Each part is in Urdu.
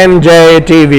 MJ TV।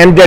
MJ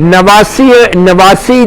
89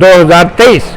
2023।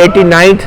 89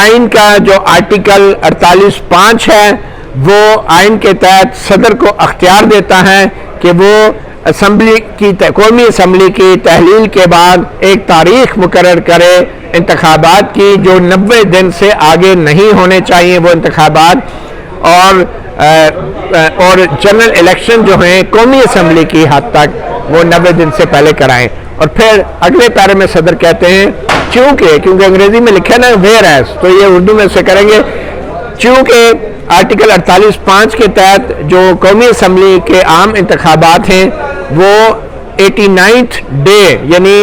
آئین کا جو آرٹیکل 48(5) ہے وہ آئین کے تحت صدر کو اختیار دیتا ہے کہ وہ قومی اسمبلی کی تحلیل کے بعد ایک تاریخ مقرر کرے انتخابات کی جو 90 دن سے آگے نہیں ہونے چاہیے وہ انتخابات، اور جنرل الیکشن جو ہیں قومی اسمبلی کی حد تک وہ 90 دن سے پہلے کرائیں۔ اور پھر اگلے پیرے میں صدر کہتے ہیں کیونکہ انگریزی میں لکھا نا ویئر ایز، تو یہ اردو میں سے کریں گے، چونکہ آرٹیکل 48(5) کے تحت جو قومی اسمبلی کے عام انتخابات ہیں وہ 89 ڈے یعنی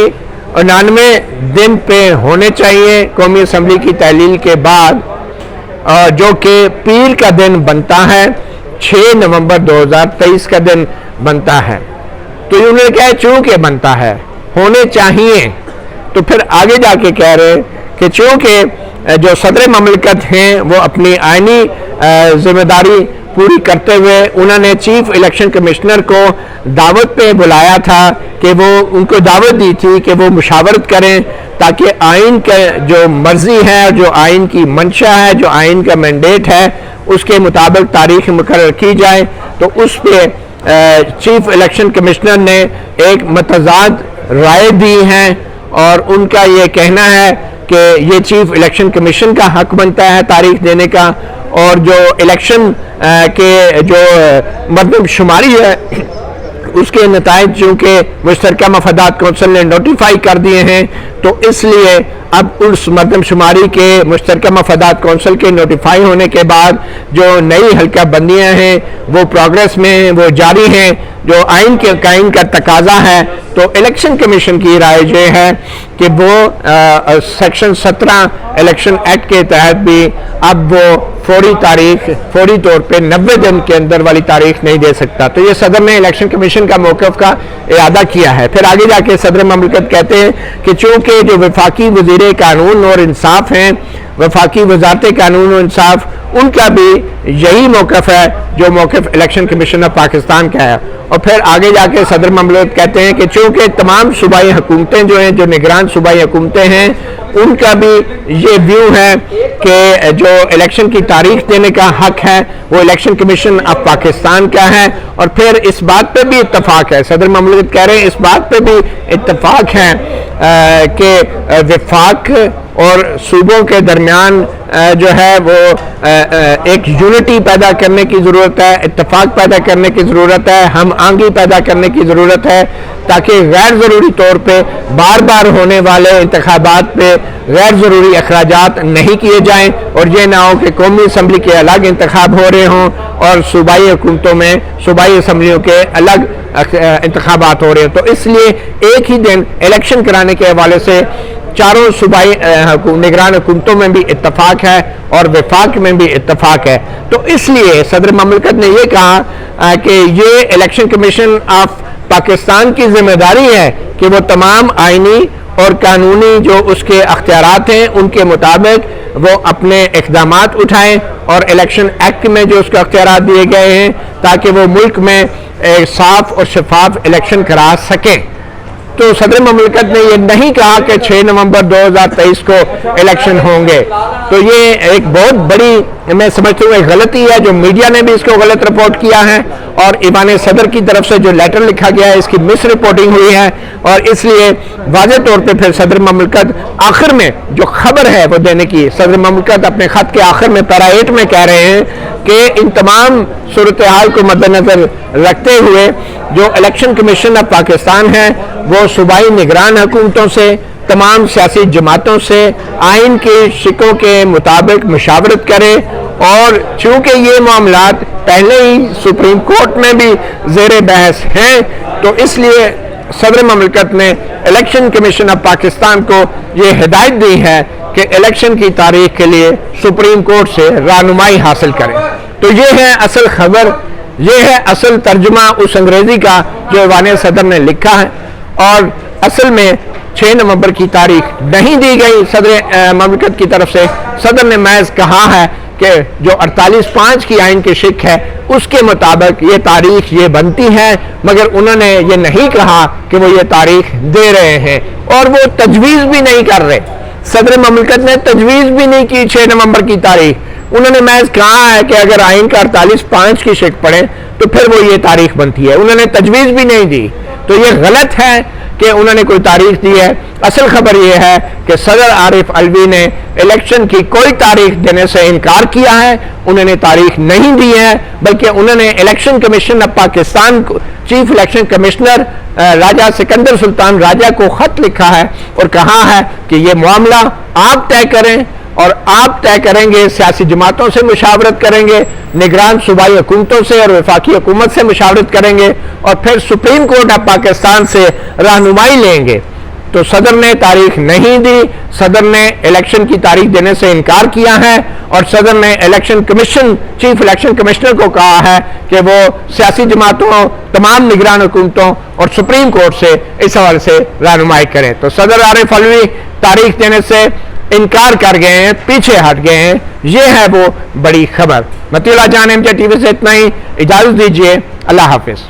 99 دن پہ ہونے چاہیے قومی اسمبلی کی تحلیل کے بعد، جو کہ پیر کا دن بنتا ہے، 6 نومبر 2023 کا دن بنتا ہے۔ تو انہوں نے کہا چونکہ بنتا ہے ہونے چاہیے، تو پھر آگے جا کے کہہ رہے کہ چونکہ جو صدر مملکت ہیں وہ اپنی آئینی ذمہ داری پوری کرتے ہوئے انہوں نے چیف الیکشن کمشنر کو دعوت پہ بلایا تھا کہ وہ ان کو دعوت دی تھی کہ وہ مشاورت کریں تاکہ آئین کا جو مرضی ہے، جو آئین کی منشا ہے، جو آئین کا مینڈیٹ ہے، اس کے مطابق تاریخ مقرر کی جائے۔ تو اس پہ چیف الیکشن کمشنر نے ایک متضاد رائے دی ہے، اور ان کا یہ کہنا ہے کہ یہ چیف الیکشن کمیشن کا حق بنتا ہے تاریخ دینے کا، اور جو الیکشن کے جو مردم شماری ہے اس کے نتائج چونکہ مشترکہ مفادات کونسل نے نوٹیفائی کر دیے ہیں، تو اس لیے اب اس مردم شماری کے مشترکہ مفادات کونسل کے نوٹیفائی ہونے کے بعد جو نئی حلقہ بندیاں ہیں وہ پروگریس میں ہیں، وہ جاری ہیں، جو آئین کے قائم کا تقاضا ہے۔ تو الیکشن کمیشن کی رائے یہ ہے کہ وہ سیکشن 17 الیکشن ایکٹ کے تحت بھی اب وہ فوری طور پہ 90 دن کے اندر والی تاریخ نہیں دے سکتا۔ تو یہ صدر نے الیکشن کمیشن کا موقف کا اعادہ کیا ہے۔ پھر آگے جا کے صدر مملکت کہتے ہیں کہ چونکہ جو وفاقی وزیر قانون اور انصاف ہیں، وفاقی وزارت قانون و انصاف، ان کا بھی یہی موقف ہے جو موقف الیکشن کمیشن آف پاکستان کا ہے۔ اور پھر آگے جا کے صدر مملکت کہتے ہیں کہ چونکہ تمام صوبائی حکومتیں جو ہیں، جو نگران صوبائی حکومتیں ہیں، ان کا بھی یہ ویو ہے کہ جو الیکشن کی تاریخ دینے کا حق ہے وہ الیکشن کمیشن آف پاکستان کا ہے۔ اور پھر اس بات پہ بھی اتفاق ہے، صدر مملکت کہہ رہے ہیں اس بات پہ بھی اتفاق ہے کہ وفاق اور صوبوں کے درمیان جو ہے وہ ایک یونٹی پیدا کرنے کی ضرورت ہے، اتفاق پیدا کرنے کی ضرورت ہے، ہم آہنگی پیدا کرنے کی ضرورت ہے، تاکہ غیر ضروری طور پہ بار بار ہونے والے انتخابات پہ غیر ضروری اخراجات نہیں کیے جائیں، اور یہ نہ ہو کہ قومی اسمبلی کے الگ انتخاب ہو رہے ہوں اور صوبائی حکومتوں میں صوبائی اسمبلیوں کے الگ انتخابات ہو رہے ہیں۔ تو اس لیے ایک ہی دن الیکشن کرانے کے حوالے سے چاروں صوبائی نگران حکومتوں میں بھی اتفاق ہے اور وفاق میں بھی اتفاق ہے۔ تو اس لیے صدر مملکت نے یہ کہا کہ یہ الیکشن کمیشن آف پاکستان کی ذمہ داری ہے کہ وہ تمام آئینی اور قانونی جو اس کے اختیارات ہیں ان کے مطابق وہ اپنے اقدامات اٹھائیں، اور الیکشن ایکٹ میں جو اس کو اختیارات دیے گئے ہیں تاکہ وہ ملک میں صاف اور شفاف الیکشن کرا سکیں۔ تو صدر مملکت نے یہ نہیں کہا کہ 6 نومبر 2023 کو الیکشن ہوں گے۔ تو یہ ایک بہت بڑی میں سمجھتا ہوں ایک غلطی ہے، جو میڈیا نے بھی اس کو غلط رپورٹ کیا ہے، اور ایوان صدر کی طرف سے جو لیٹر لکھا گیا ہے اس کی مس رپورٹنگ ہوئی ہے، اور اس لیے واضح طور پہ پھر صدر مملکت آخر میں جو خبر ہے وہ دینے کی، صدر مملکت اپنے خط کے آخر میں پیرا 8 میں کہہ رہے ہیں کہ ان تمام صورتحال کو مد نظر رکھتے ہوئے جو الیکشن کمیشن آف پاکستان ہے وہ صوبائی نگران حکومتوں سے، تمام سیاسی جماعتوں سے آئین کے شکوں کے مطابق مشاورت کرے، اور چونکہ یہ معاملات پہلے ہی سپریم کورٹ میں بھی زیر بحث ہیں، تو اس لیے صدر مملکت نے الیکشن کمیشن آف پاکستان کو یہ ہدایت دی ہے کہ الیکشن کی تاریخ کے لیے سپریم کورٹ سے رہنمائی حاصل کریں۔ تو یہ ہے اصل خبر، یہ ہے اصل ترجمہ اس انگریزی کا جو ایوان صدر نے لکھا ہے، اور اصل میں 6 نومبر کی تاریخ نہیں دی گئی صدر مملکت کی طرف سے۔ صدر نے محض کہا ہے کہ جو 48(5) کی آئین کی شک ہے اس کے مطابق یہ تاریخ یہ بنتی ہے، مگر انہوں نے یہ نہیں کہا کہ وہ یہ تاریخ دے رہے ہیں، اور وہ تجویز بھی نہیں کر رہے۔ صدر مملکت نے تجویز بھی نہیں کی 6 نومبر کی تاریخ، انہوں نے محض کہا ہے کہ اگر آئین کا 48(5) کی شق پڑھیں تو پھر وہ یہ تاریخ بنتی ہے، انہوں نے تجویز بھی نہیں دی۔ تو یہ غلط ہے کہ انہوں نے کوئی تاریخ دی ہے۔ اصل خبر یہ ہے کہ صدر عارف علوی نے الیکشن کی کوئی تاریخ دینے سے انکار کیا ہے، انہوں نے تاریخ نہیں دی ہے، بلکہ انہوں نے election commission of Pakistan chief election commissioner Raja Sikandar Sultan Raja کو خط لکھا ہے اور کہا ہے کہ یہ معاملہ آپ طے کریں، اور آپ طے کریں گے، سیاسی جماعتوں سے مشاورت کریں گے، نگران صوبائی حکومتوں سے اور وفاقی حکومت سے مشاورت کریں گے، اور پھر سپریم کورٹ آف پاکستان سے رہنمائی لیں گے۔ تو صدر نے تاریخ نہیں دی، صدر نے الیکشن کی تاریخ دینے سے انکار کیا ہے، اور صدر نے election commission chief election commissioner کو کہا ہے کہ وہ سیاسی جماعتوں، تمام نگران حکومتوں اور سپریم کورٹ سے اس حوالے سے رہنمائی کریں۔ تو صدر عارف علوی تاریخ دینے سے انکار کر گئے ہیں، پیچھے ہٹ گئے ہیں، یہ ہے وہ بڑی خبر۔ مطیع اللہ جان MJ TV سے اتنا ہی، اجازت دیجیے، اللہ حافظ۔